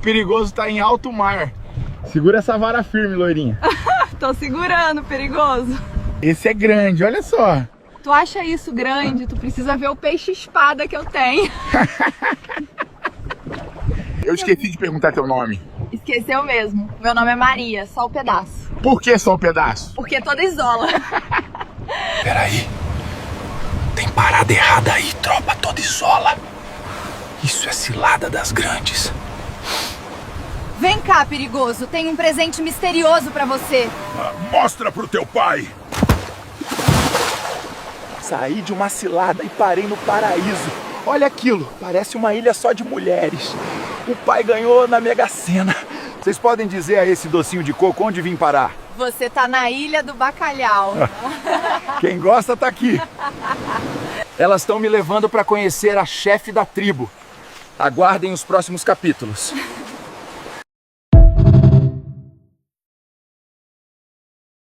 Perigoso tá em alto mar. Segura essa vara firme, loirinha. Tô segurando, Perigoso. Esse é grande, olha só. Tu acha isso grande? Tu precisa ver o peixe-espada que eu tenho. Eu esqueci de perguntar teu nome. Esqueceu mesmo. Meu nome é Maria, só o pedaço. Por que só um pedaço? Porque toda isola. Peraí. Tem parada errada aí, tropa, toda isola. Isso é cilada das grandes. Vem cá, Perigoso. Tem um presente misterioso pra você. Mostra pro teu pai. Saí de uma cilada e parei no paraíso. Olha aquilo, parece uma ilha só de mulheres. O pai ganhou na Mega Sena. Vocês podem dizer a esse docinho de coco onde vim parar? Você tá na Ilha do Bacalhau. Quem gosta tá aqui. Elas estão me levando para conhecer a chefe da tribo. Aguardem os próximos capítulos.